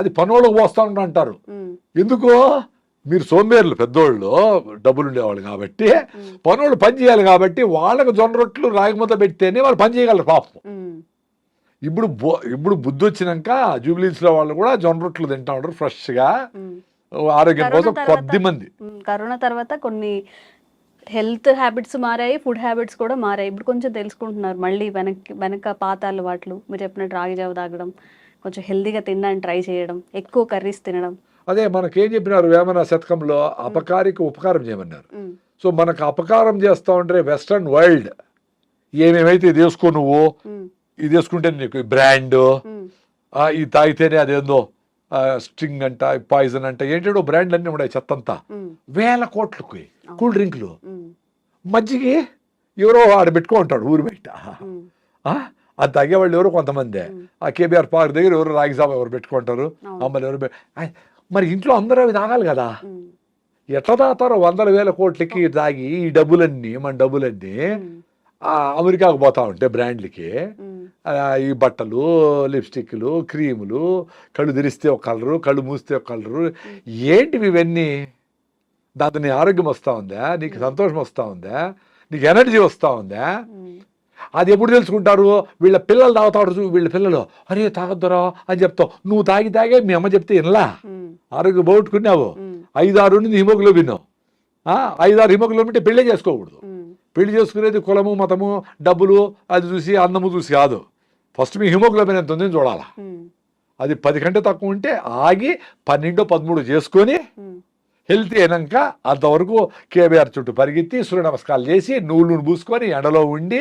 అది పనోళ్ళకు పోస్తా అంటారు. ఎందుకు? మీరు సోంబేర్లు, పెద్దోళ్ళు డబ్బులు ఉండేవాళ్ళు కాబట్టి, పనులు పని చేయాలి కాబట్టి వాళ్ళకి జొన్న రొట్టెలు రాగి ముద్ద పెడితేనే వాళ్ళు పని చేయగలరు పాపం. ఇప్పుడు బుద్ధి వచ్చినాక జూబ్లీస్లో వాళ్ళు కూడా జొన్న రొట్టెలు తింటా ఉంటారు ఫ్రెష్గా, ఆరోగ్యం కోసం. కొద్ది మంది కరోనా తర్వాత కొన్ని హెల్త్ హ్యాబిట్స్ మారాయి, ఫుడ్ హ్యాబిట్స్ కూడా మారాయి. ఇప్పుడు కొంచెం తెలుసుకుంటున్నారు మళ్ళీ వెనక పాత అలవాట్లు. మీరు చెప్పినట్టు రాగి జావ తాగడం, కొంచెం హెల్తీగా తినడానికి ట్రై చేయడం, ఎక్కువ కర్రీస్ తినడం. అదే మనకేం చెప్పినారు వేమన శతకంలో, అపకారికి ఉపకారం చేయమన్నారు. సో మనకు అపకారం చేస్తా ఉంటే వెస్ట్రన్ వరల్డ్ ఏమేమైతే ఇది వేసుకో, నువ్వు ఇది వేసుకుంటే నీకు బ్రాండ్, ఇది తాగితేనే అదేందో స్ట్రింగ్ అంట, పాయిజన్ అంట, ఏంటో బ్రాండ్లు అన్నీ ఉన్నాయి చెత్తంతా. 1000 కోట్లకు కూల్ డ్రింక్లు, మజ్జిగి ఎవరో ఆడ పెట్టుకో ఉంటాడు ఊరు బయట. అది తాగేవాళ్ళు ఎవరో కొంతమంది, ఆ కేబీఆర్ పార్క్ దగ్గర ఎవరు రాగి జావ ఎవరు పెట్టుకుంటారు, అమ్మలు ఎవరు. మరి ఇంట్లో అందరూ అవి తాగాలి కదా, ఎట్లా తాగుతారో 100,000 కోట్లకి తాగి ఈ డబ్బులన్నీ, మన డబ్బులన్నీ అమెరికాకు పోతా ఉంటే బ్రాండ్లకి, ఈ బట్టలు, లిప్స్టిక్లు, క్రీములు, కళ్ళు తెరిస్తే ఒక కలరు, కళ్ళు మూస్తే ఒక కలరు, ఏంటివి ఇవన్నీ? దాంతో నీ ఆరోగ్యం వస్తూ ఉందా, నీకు సంతోషం వస్తూ ఉందా, నీకు ఎనర్జీ వస్తూ ఉందా? అది ఎప్పుడు తెలుసుకుంటారు? వీళ్ళ పిల్లలు తాగుతాడు, వీళ్ళ పిల్లలు అరే తాగొద్దురా అని చెప్తావు, నువ్వు తాగే మీ అమ్మ చెప్తే వినలా, ఆరోగ్యం పోగొట్టుకున్నావు. 5-6 నుండి హిమోగ్లోబిన్, 5-6 హిమోగ్లోబిన్ అంటే పెళ్ళే చేసుకోకూడదు. పెళ్లి చేసుకునేది కులము, మతము, డబ్బులు అది చూసి, అందము చూసి కాదు. ఫస్ట్ మీ హిమోగ్లోబిన్ ఎంత ఉందని చూడాలా. అది 10 కంటే తక్కువ ఉంటే ఆగి 12-13 చేసుకొని హెల్తీ అయినాక అంతవరకు కేబీఆర్ చుట్టూ పరిగెత్తి సూర్య నమస్కారాలు చేసి నువ్వులు పూసుకొని ఎండలో ఉండి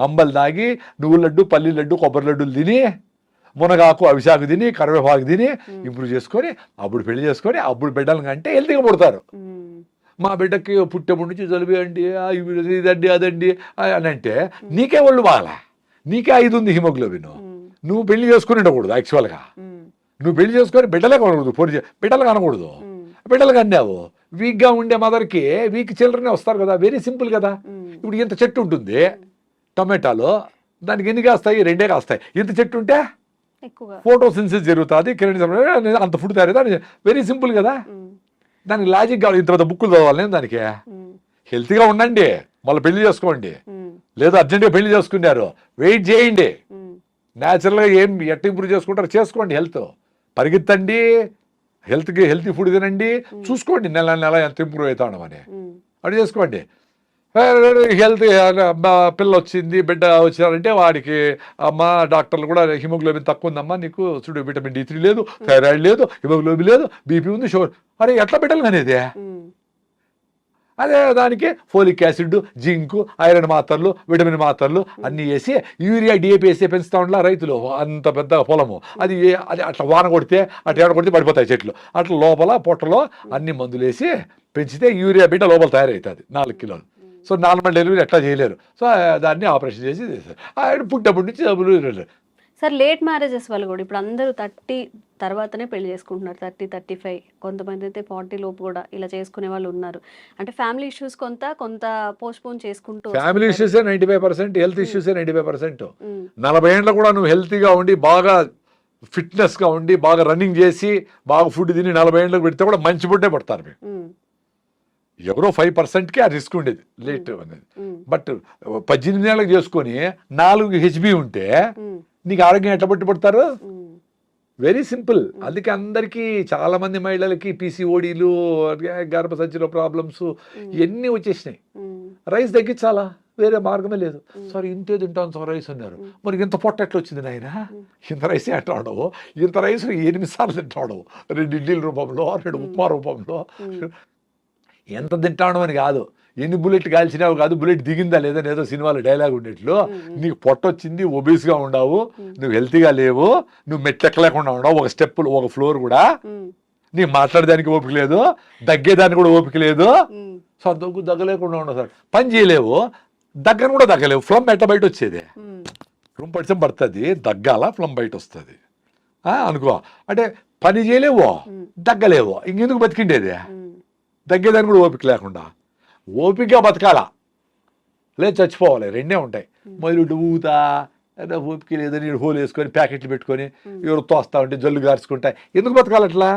అంబలు తాగి నువ్వుల లడ్డు పల్లి లడ్డు కొబ్బరి లడ్డులు తిని మునగాకు అవిశాకు తిని కరివేపాకు తిని ఇంప్రూవ్ చేసుకొని అప్పుడు పెళ్లి చేసుకొని అప్పుడు బిడ్డలు కంటే హెల్తీగా పుడతారు. మా బిడ్డకి పుట్టేప్పటి నుంచి జలుబు అండి ఇదండి అదండి అని అంటే నీకే ఒళ్ళు బాగలా, నీకే 5 ఉంది హిమోగ్లోబిన్, నువ్వు పెళ్లి చేసుకుని ఉండకూడదు. యాక్చువల్గా నువ్వు పెళ్లి చేసుకొని బిడ్డలే కనకూడదు, బిడ్డలు కనకూడదు. బిడ్డలు కన్నావు వీక్గా ఉండే మదర్కి వీక్ చిల్డ్రనే వస్తారు కదా, వెరీ సింపుల్ కదా. ఇప్పుడు ఇంత చెట్టు ఉంటుంది టొమాటోలో, దానికి ఎన్ని కాస్తాయి? 2 కాస్తాయి. ఇంత చెట్టు ఉంటే ఫోటోసిన్సిస్ జరుగుతుంది, అంత ఫుడ్ తయారైతే వెరీ సింపుల్ కదా. దానికి లాజిక్ కావాలి. ఇంత పెద్ద బుక్కులు చదవాలి నేను దానికి. హెల్తీగా ఉండండి, మళ్ళీ పెళ్లి చేసుకోండి. లేదా అర్జెంట్గా పెళ్లి చేసుకున్నారు, వెయిట్ చేయండి. న్యాచురల్గా ఏం ఎట్ట ఇంప్రూవ్ చేసుకుంటారో చేసుకోండి. హెల్త్ పరిగెత్తండి, హెల్తీ ఫుడ్ తినండి, చూసుకోండి నెల ఎంత ఇంప్రూవ్ అవుతాడు అని అది చేసుకోండి. హెల్త్ పిల్ల వచ్చింది బిడ్డ వచ్చారంటే వాడికి అమ్మ డాక్టర్లు కూడా హిమోగ్లోబిన్ తక్కువ ఉందమ్మా నీకు, చూడు విటమిన్ D3 లేదు, థైరాయిడ్ లేదు, హిమోగ్లోబిన్ లేదు, బీపీ ఉంది, షుగర్. అరే ఎట్లా బిడ్డలు అనేది? అదే దానికి ఫోలిక్ యాసిడ్, జింకు, ఐరన్ మాత్రలు, విటమిన్ మాత్రలు అన్నీ వేసి యూరియా DAP వేసి పెంచుతా ఉండాల రైతులు. అంత పెద్ద పొలము అది అట్లా వాన కొడితే అట్లా ఏడ కొడితే పడిపోతాయి చెట్లు. అట్లా లోపల పొట్టలో అన్ని మందులు వేసి పెంచితే యూరియా బిడ్డ లోపల తయారవుతుంది 4 కిలోలు. సో నార్మల్ డెలివరీ ఎట్లా చేయలేరు. సో దాన్ని ఆపరేషన్ చేసి చేస్తారు. పుట్టినప్పటి నుంచి డబ్బులు. సార్ లేట్ మ్యారేజెస్ వల్ల కూడా ఇప్పుడు అందరూ 30 తర్వాతనే పెళ్లి చేసుకుంటున్నారు. 30, 35, కొంతమంది అయితే 40 లోపు కూడా ఇలా చేసుకునే వాళ్ళు ఉన్నారు. అంటే ఫ్యామిలీ ఇష్యూస్ కొంత పోస్ట్పోన్ చేసుకుంటూ, ఫ్యామిలీ ఇష్యూసే 95%, హెల్త్ ఇష్యూసే 95%. 40 ఏళ్ళలో కూడా నువ్వు హెల్తీగా ఉండి బాగా ఫిట్నెస్గా ఉండి బాగా రన్నింగ్ చేసి బాగా ఫుడ్ తిని 40 ఏళ్ళకి పెడితే కూడా మంచి ఫుడ్డే పడతారు మీరు. ఎవరో 5%కి ఆ రిస్క్ ఉండేది లేట్ అనేది. బట్ 18 ఏళ్ళకి చేసుకొని 4 HB ఉంటే నీకు ఆరోగ్యం ఎట్లా పట్టుబడతారు? Very simple. అందుకే అందరికీ చాలా మంది మహిళలకి PCODలు, గర్భసంచిలో ప్రాబ్లమ్స్ ఇవన్నీ వచ్చేసినాయి. రైస్ తగ్గించాలా, వేరే మార్గమే లేదు. సార్ ఇంతే తింటాను సార్ రైస్ అన్నారు. మరి ఇంత పొట్ట ఎట్లా వచ్చింది నాయన? ఇంత రైస్ ఎట్లా ఉండవు? ఇంత రైస్ 8 సార్లు తింటాడు, 2 ఇడ్లీల రూపంలో, 2 ఉప్మా రూపంలో. ఎంత తింటాడు అని కాదు, ఎన్ని బుల్లెట్ కాల్చినావు కాదు, బుల్లెట్ దిగిందా లేదా ఏదో సినిమాలో డైలాగ్ ఉండేట్లు. నీకు పొట్ట వచ్చింది, ఒబీస్గా ఉండవు, నువ్వు హెల్తీగా లేవు, నువ్వు మెట్లెక్కలేకుండా ఉండవు, ఒక స్టెప్పులు ఒక ఫ్లోర్ కూడా, నీకు మాట్లాడడానికి ఓపిక లేదు, దగ్గేదానికి కూడా ఓపిక లేదు. సో దగ్గలేకుండా ఉండవు సార్. పని చేయలేవు, దగ్గర కూడా దగ్గలేవు. ఫ్లమ్ ఎట్ట బయట వచ్చేది? ఫ్లమ్ పడితే పడుతుంది, దగ్గాల ఫ్లమ్ బయట వస్తుంది అనుకో. అంటే పని చేయలేవు, దగ్గలేవు, ఇంకెందుకు బతికిండేది? దగ్గేదానికి కూడా ఓపిక లేకుండా. ఓపికగా బతకాలా, లేదు చచ్చిపోవాలి, 2 ఉంటాయి. మొదలు ఊతా ఓపిక లేదని హోల్ వేసుకొని ప్యాకెట్లు పెట్టుకొని ఎవరు తోస్తా ఉంటే జల్లు గార్చుకుంటాయి. ఎందుకు బతకాలి అట్లా?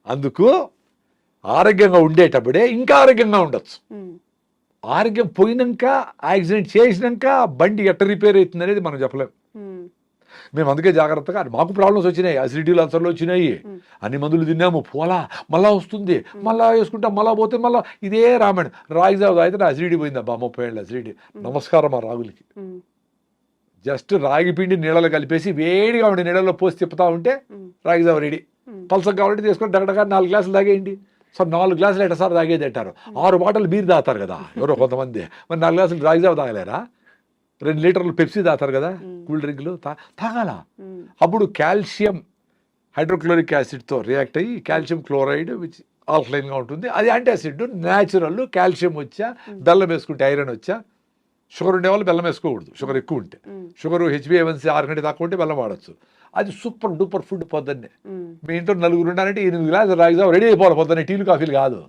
అందుకు ఆరోగ్యంగా ఉండేటప్పుడే ఇంకా ఆరోగ్యంగా ఉండొచ్చు. ఆరోగ్యం పోయినాక, యాక్సిడెంట్ చేసినాక బండి ఎట్ట రిపేర్ అవుతుంది అనేది మనం చెప్పలేం. మేము అందుకే జాగ్రత్తగా, మాకు ప్రాబ్లమ్స్ వచ్చినాయి, అసిడిటీలు అల్సర్లు వచ్చినాయి, అన్ని మందులు తిన్నాము, పోలా మళ్ళా వస్తుంది, మళ్ళా వేసుకుంటాం, మళ్ళా పోతే మళ్ళీ ఇదే రామాయణం. రాగి జావ అయితే నా అసిడిటీ పోయిందబ్బా, 30 ఏళ్ళ అసిడిటీ. నమస్కారం ఆ రాగులకి. జస్ట్ రాగి పిండి నీళ్ళలో కలిపేసి వేడిగా ఉండి నీళ్ళలో పోసి తిప్పుతా ఉంటే రాగి జావ రెడీ. పల్సగా కావాలంటే తీసుకొని దగ్గర 4 గ్లాసులు తాగేయండి. సో 4 గ్లాసులు ఎట్టసారి తాగేది అంటారు. 6 బాటలు బీర్ తాగుతారు కదా ఎవరో కొంతమంది, మరి 4 గ్లాసులు రాగి జావ తాగలేరా? 2 లీటర్లు పెప్సీ తాగుతారు కదా, కూల్ డ్రింక్లు తాగాల. అప్పుడు కాల్షియం హైడ్రోక్లోరిక్ యాసిడ్తో రియాక్ట్ అయ్యి కాల్షియం క్లోరైడ్ విచ్ ఆల్కలైన్గా ఉంటుంది, అది యాంటాసిడ్ న్యాచురల్. కాల్షియం వచ్చా, బెల్లం వేసుకుంటే ఐరన్ వచ్చా. షుగర్ ఉండేవాళ్ళు బెల్లం వేసుకోకూడదు, షుగర్ ఎక్కువ ఉంటే. షుగర్ HbA1c 6 కంటే తక్కువ ఉంటే బెల్లం వాడచ్చు. అది సూపర్ డూపర్ ఫుడ్. పొద్దున్నే మీ ఇంట్లో 4 ఉన్నారంటే 8 గ్లాసులు రాగి జావ రెడీ అయిపోవాలి పొద్దున్నే, టీలు కాఫీలు కాదు.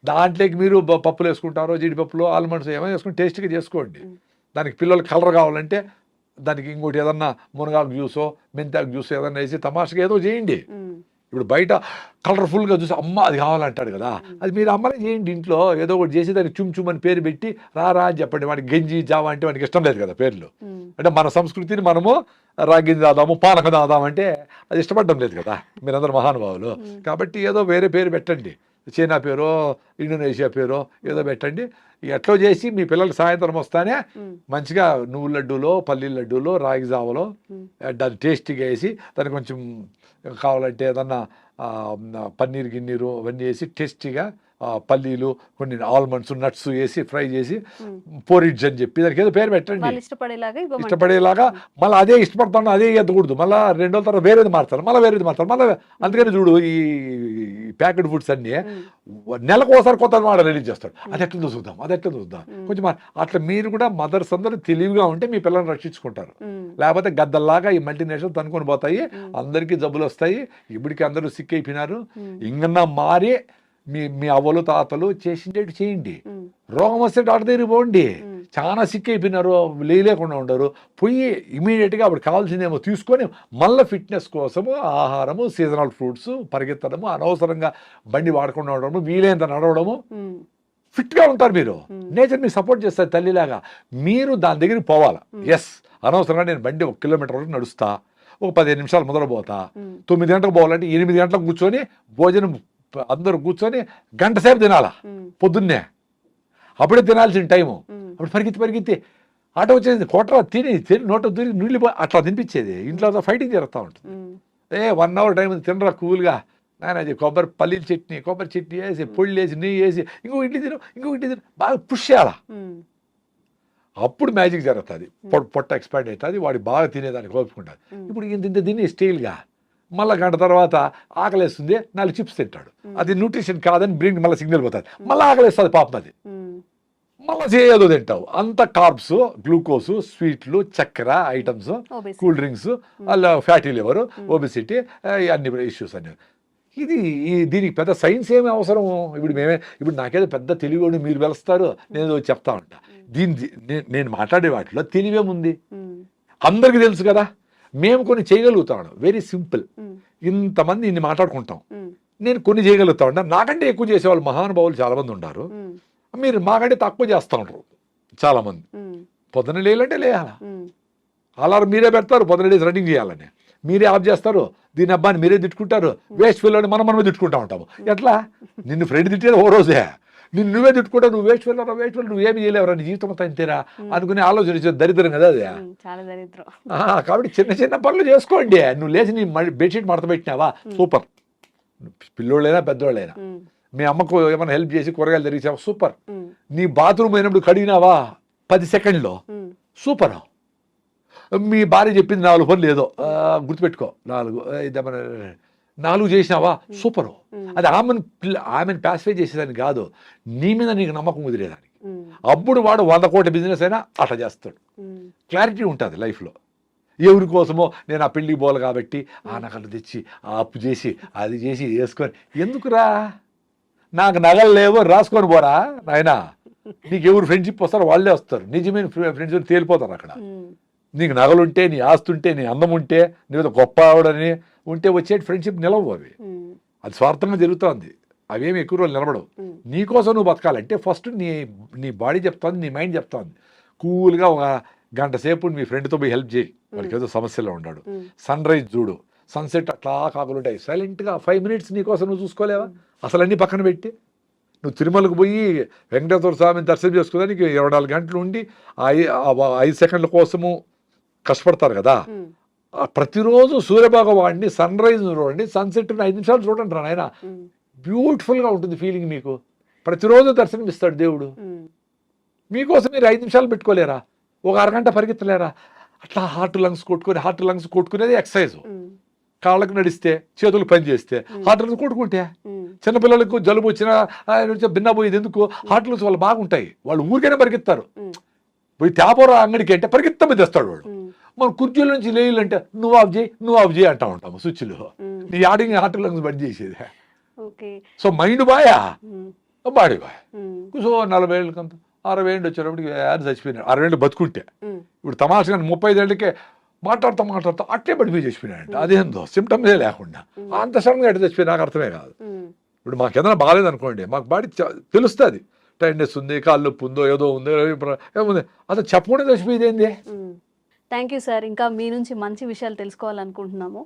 దాంట్లోకి మీరు పప్పులు వేసుకుంటారో, జీడిపప్పులు, ఆల్మండ్స్ ఏమైనా వేసుకుని టేస్ట్గా చేసుకోండి. దానికి పిల్లలకి కలర్ కావాలంటే దానికి ఇంకోటి ఏదన్నా మునగాకు జ్యూసో మెంతాకు జ్యూస్ ఏదన్నా వేసి తమాషగా ఏదో చేయండి. ఇప్పుడు బయట కలర్ఫుల్గా చూసి అమ్మ అది కావాలంటాడు కదా, అది మీరు అమ్మనే చేయండి ఇంట్లో. ఏదో ఒకటి చేసి దానికి చుమ్ అని పేరు పెట్టి రా అని చెప్పండి. వాడికి గంజి జావా అంటే వాడికి ఇష్టం లేదు కదా పేర్లు. అంటే మన సంస్కృతిని మనము రాగింజి దాదాము, పానకం దాదాం అంటే అది ఇష్టపడడం లేదు కదా మీరందరూ మహానుభావులు. కాబట్టి ఏదో వేరే పేరు పెట్టండి. చైనా పేరో ఇండోనేషియా పేరో ఏదో పెట్టండి. ఎట్లో చేసి మీ పిల్లలు సాయంత్రం వస్తానే మంచిగా నువ్వు లడ్డూలో పల్లీల లడ్డూలో రాగి జావలో దాన్ని టేస్టీగా వేసి దానికి కొంచెం కావాలంటే ఏదన్నా పన్నీర్ గిన్నీరు అవన్నీ వేసి టేస్టీగా పల్లీలు కొన్ని ఆల్మండ్స్ నట్స్ వేసి ఫ్రై చేసి పోరిడ్జ్ అని చెప్పి దానికి ఏదో పేరు పెట్టండి. వాళ్ళు ఇష్టపడేలాగా మళ్ళీ అదే ఇష్టపడతాను అదే ఎద్దకూడదు. మళ్ళీ 2 రోజుల తర్వాత వేరేది మారుతారు, మళ్ళీ వేరేది మారుతారు, మళ్ళీ అందుకని చూడు ఈ ప్యాకెట్ ఫుడ్స్ అన్నీ నెలకు ఒకసారి కొత్త మాట రిలీజ్ చేస్తాడు. అది ఎట్లా చూద్దాం, అది ఎట్లా చూద్దాం కొంచెం అట్లా మీరు కూడా మదర్స్ అందరూ తెలివిగా ఉంటే మీ పిల్లల్ని రక్షించుకుంటారు. లేకపోతే గద్దల్లాగా ఈ మల్టీనేషనల్ తనుకొని పోతాయి, అందరికీ జబ్బులు వస్తాయి. ఇప్పటికి అందరూ సిక్ అయిపోయినారు. ఇంకన్నా మారి మీ అవ్వలు తాతలు చేసిండేటి చేయండి. రోగం వస్తే డాక్టర్ దగ్గరికి పోండి. చాలా సిక్ అయిపోయినారు, లేకుండా ఉండరు, పోయి ఇమీడియట్గా అప్పుడు కావాల్సిందేమో తీసుకొని మళ్ళీ ఫిట్నెస్ కోసము ఆహారము, సీజనల్ ఫ్రూట్స్, పరిగెత్తడము, అనవసరంగా బండి వాడకుండా ఉండడము, వీలైనంత నడవడము, ఫిట్గా ఉంటారు. మీరు నేచర్ మీకు సపోర్ట్ చేస్తారు తల్లిలాగా. మీరు దాని దగ్గరికి పోవాలా. ఎస్, అనవసరంగా నేను బండి 1 కిలోమీటర్ వరకు నడుస్తా, ఒక 15 నిమిషాలు మొదలు పోతా, 9 గంటలకు పోవాలంటే 8 గంటలకు కూర్చొని భోజనం అందరూ కూర్చొని గంట సేపు తినాలా పొద్దున్నే. అప్పుడే తినాల్సిన టైము. అప్పుడు పరిగెత్తి ఆటో వచ్చేది కొట్ర తిని నోట దూరి నీళ్ళు అట్లా తినిపించేది. ఇంట్లో ఫైటింగ్ జరుగుతూ ఉంటుంది. 1 అవర్ టైం తినరా కూల్గా నాయన, అది పల్లీల చట్నీ, కొబ్బరి చట్నీ వేసి పొళ్ళు వేసి నెయ్యి వేసి ఇంకో ఇడ్లీ తిను బాగా పుష్ చేయాలా. అప్పుడు మ్యాజిక్ జరుగుతుంది. పొట్ట ఎక్స్పాండ్ అవుతుంది, వాడు బాగా తినేదానికి కోపుకుంటుంది. ఇప్పుడు ఇంత తిని స్టీల్గా మళ్ళీ గంట తర్వాత ఆకలేస్తుంది, 4 చిప్స్ తింటాడు. అది న్యూట్రిషన్ కాదని బ్రెయిన్ మళ్ళీ సిగ్నల్ పోతుంది, మళ్ళీ ఆకలేస్తుంది పాపం. అది మళ్ళీ చేయదో తింటావు. అంత కార్బ్స్, గ్లూకోజ్, స్వీట్లు, చక్కెర ఐటమ్స్, కూల్ డ్రింక్స్, అలా ఫ్యాటీ లివర్, ఒబెసిటీ, అన్ని ఇష్యూస్ అన్ని. దీనికి పెద్ద సైన్స్ ఏమి అవసరం? ఇప్పుడు నాకేదో పెద్ద తెలివి మీరు వెలుస్తారు, నేను చెప్తా ఉంటా. నేను మాట్లాడే వాటిలో తెలివేముంది? అందరికీ తెలుసు కదా. మేము కొన్ని చేయగలుగుతాం, వెరీ సింపుల్. ఇంతమంది ఇన్ని మాట్లాడుకుంటాం, నేను కొన్ని చేయగలుగుతా ఉంటాను. నాకంటే ఎక్కువ చేసేవాళ్ళు మహానుభావులు చాలా మంది ఉన్నారు. మీరు మాకంటే తక్కువ చేస్తూ ఉంటారు చాలా మంది. పొద్దున లేయాలంటే లేయాలా, అలారం మీరే పెడతారు, పొద్దున లేసి రన్నింగ్ చేయాలని మీరే ఆఫ్ చేస్తారు. దీని అబ్బాయిని మీరే తిట్టుకుంటారు, వేస్ట్ ఫెలోని మనమే తిట్టుకుంటా ఉంటాము. ఎట్లా? నిన్ను ఫ్రెండ్ తిట్టేది ఓ రోజే, నువ్వే తిట్టుకుంటావు, నువ్వు వేస్ట్ ఫెలో నువ్వేమి చేయలేవరా, నీ జీవితం అంతా ఇంతేరా అనుకునే ఆలోచన దరిద్రం కదా అది. కాబట్టి చిన్న పనులు చేసుకోండి. నువ్వు లేచి నీ బెడ్షీట్ మడత పెట్టినావా, సూపర్. పిల్లోళ్ళైనా పెద్దోళ్ళైనా మీ అమ్మకు ఏమైనా హెల్ప్ చేసి కూరగాయలు తెరిచావా, సూపర్. నీ బాత్రూమ్ అయినప్పుడు కడిగినావా 10 సెకండ్లో, సూపర్. మీ భార్య చెప్పింది 4 పనులు ఏదో గుర్తుపెట్టుకో, 4 చేసినావా, సూపరు. అది ఆమెను ప్యాసిఫై చేసేదాన్ని కాదు, నీ మీద నీకు నమ్మకం కుదిరేదానికి. అప్పుడు వాడు 100 కోట్ల బిజినెస్ అయినా అట్లా చేస్తాడు. క్లారిటీ ఉంటుంది లైఫ్లో. ఎవరి కోసమో నేను ఆ పెళ్ళికి పోవాలి కాబట్టి ఆ నగలు తెచ్చి ఆ అప్పు చేసి అది చేసి వేసుకొని ఎందుకురా, నాకు నగలు లేవో రాసుకొని పోరా నాయనా. నీకు ఎవరు ఫ్రెండ్షిప్ వస్తారో వాళ్ళే వస్తారు, నిజమైన ఫ్రెండ్స్ తేలిపోతారు అక్కడ. నీకు నగలుంటే, నీ ఆస్తుంటే, నీ అందం ఉంటే, నీకు గొప్ప ఆవిడని ఉంటే వచ్చే ఫ్రెండ్షిప్ నిలవు. అది స్వార్థంగా జరుగుతుంది, అవేమి ఎక్కువ రోజులు నిలబడవు. నీకోసం నువ్వు బతకాలంటే ఫస్ట్ నీ బాడీ చెప్తాను, నీ మైండ్ చెప్తాను. కూల్గా ఒక గంట సేపు మీ ఫ్రెండ్తో పోయి హెల్ప్ చేయి, వాడికి ఏదో సమస్యలో ఉన్నాడు. సన్ రైజ్ చూడు, సన్సెట్ అట్లా కాకులుంటాయి, సైలెంట్గా 5 మినిట్స్ నీకోసం నువ్వు చూసుకోలేవా? అసలు అన్నీ పక్కన పెట్టి నువ్వు తిరుమలకు పోయి వెంకటేశ్వర స్వామిని దర్శనం చేసుకోవడానికి 24 గంటలు ఉండి 5 సెకండ్ల కోసము కష్టపడతారు కదా. ప్రతిరోజు సూర్యభగవాన్ని సన్ రైజ్ చూడండి, సన్సెట్ 5 నిమిషాలు చూడండి రా నాయన, బ్యూటిఫుల్గా ఉంటుంది ఫీలింగ్. మీకు ప్రతిరోజు దర్శనం ఇస్తాడు దేవుడు. మీకోసం మీరు 5 నిమిషాలు పెట్టుకోలేరా, ఒక అరగంట పరిగెత్తలేరా? అట్లా హార్ట్ లంగ్స్ కొట్టుకునేది ఎక్సర్సైజ్. కాళ్ళకు నడిస్తే, చేతులు పని చేస్తే హార్ట్ లంగ్స్ కొట్టుకుంటే, చిన్నపిల్లలకు జలుబు వచ్చినా భిన్న పోయేది ఎందుకు, హార్ట్ లంగ్స్ వాళ్ళు బాగుంటాయి. వాళ్ళు ఊరికైనా పరిగెత్తారు. పోయి తేపోరా అంగడికి అంటే పరిగెత్తమే తెస్తాడు వాడు. మన కుర్చీల నుంచి లేయాలంటే నువ్వు ఆఫ్ చేయి అంటా ఉంటాము స్విచ్లు. నీ ఆడింగ్ హార్ట్ లంగ్స్ బంద్ చేసేది. సో మైండ్ బాయా, బాడీ బాయ్. సో 40 ఏళ్ళకంత 60 ఏళ్ళు వచ్చేటప్పటికి చచ్చిపోయినాడు. 60 ఏళ్ళు బతుకుంటే, ఇప్పుడు తమాషగా 35 ఏళ్ళకే మాట్లాడుతూ అట్లే పడిపోయి చచ్చిపోయినాడంట. అదేందో సిమ్టమ్సే లేకుండా అంత సడన్గా ఎట్లా చచ్చిపోయి నాకు అర్థమే కాదు. ఇప్పుడు మాకు ఏదైనా బాగాలేదనుకోండి, మాకు బాడీ తెలుస్తుంది, టైర్నెస్ ఉంది, కాళ్ళు నొప్పి ఉందో ఏదో ఉందో ఏముంది, అసలు చెప్పకుండా చచ్చిపోయేది ఏంది. Thank you sir. ఇంకా మీ నుంచి మంచి విషయాలు తెలుసుకోవాలనుకుంటున్నాము.